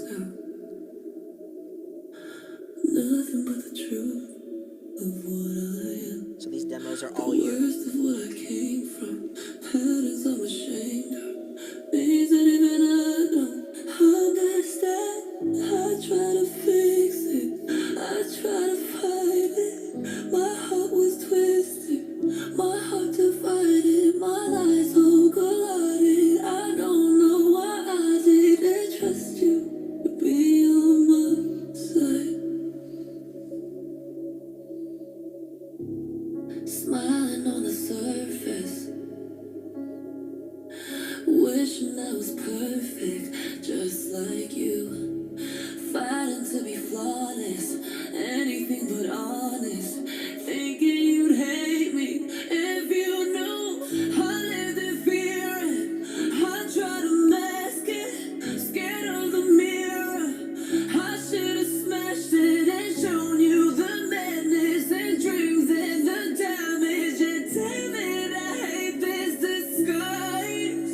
now. Nothing but the truth of what I am. So these demos are all you. Worst of what I came from, patterns I'm ashamed of, things that even I don't understand. I try to fix it, I try to fight it. My heart was twisted, my heart divided, my lies all collided. I don't know why I didn't trust you to be on my side. Smiling on the surface, wishing I was perfect, just like you. Fighting to be flawless, anything but honest. Thinking you'd hate me if you knew I lived in fear. I try to mask it, scared of the mirror. I should have smashed it and shown you the madness and dreams and the damage. And damn it, I hate this disguise.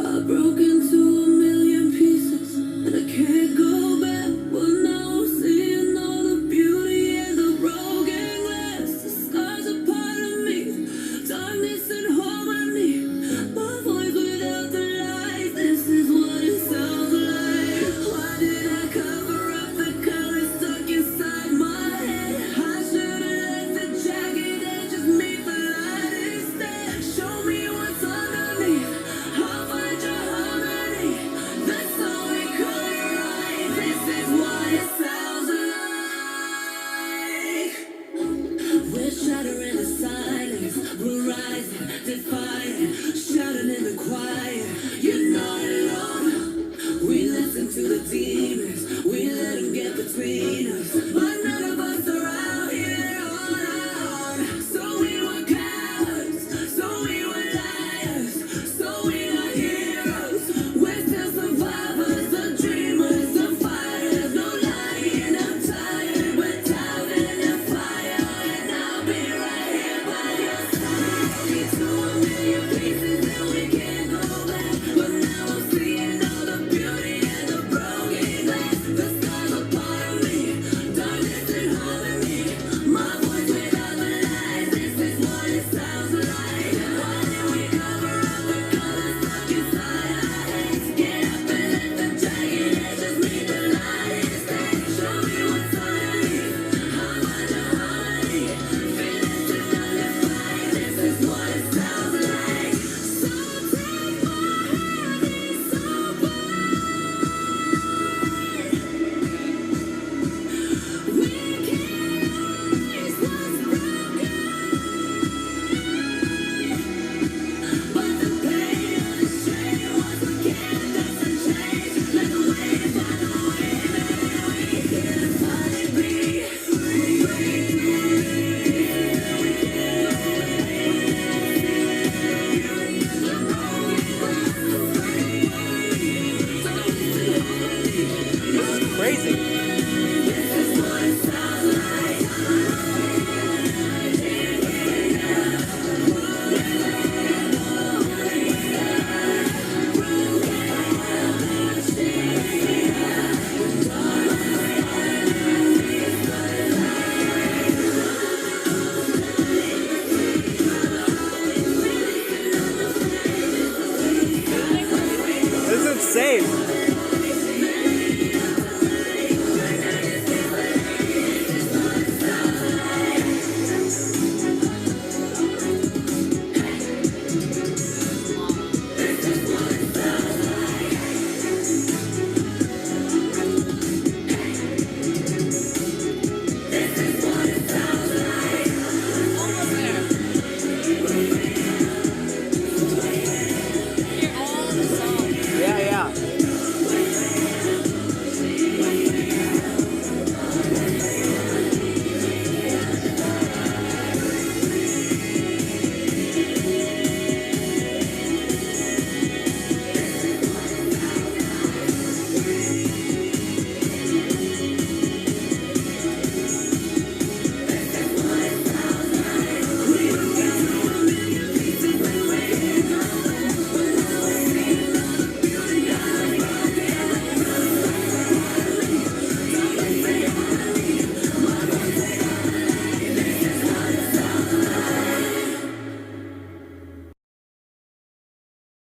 I broke into a million pieces and I can't go back. But now I'm seeing all the beauty and the broken glass. The scars are part of me, darkness and harmony. My voice without the light, this is what it sounds like. Why did I cover up the colors stuck inside my head? I should have left the jacket and just meet the light instead. Show me what's underneath, I'll find your harmony. That's all we call it right. This is what it sounds like. We're shattering the silence, we're rising, defying, shouting in the choir. You're not alone. We listen to the demons, we let them get between us. But none of us are out here on our own. So we were cowards, so we were liars, so we are heroes. We're still survivors, the dreamers, the fighters. No lying, I'm tired, we're down in the fire. And I'll be right here by your side. Into a million pieces and we can't go back. But now I'm seeing all the beauty and the broken glass. The scars are part of me, darkness and harmony. My voice without the lies, this is what it sounds like. Why did we cover up the colors stuck inside our heads? Get up and let the dragon edge just meet the light instead. Show me what's underneath, I'll find your harmony. Feelings to nullify, this is what it sounds like. So take my hand, it's so we can't erase what's broken, but the pain of the shame once again doesn't change. Like the wave on the wave, and we can't finally be This is crazy. This is what it sounds like. This is insane.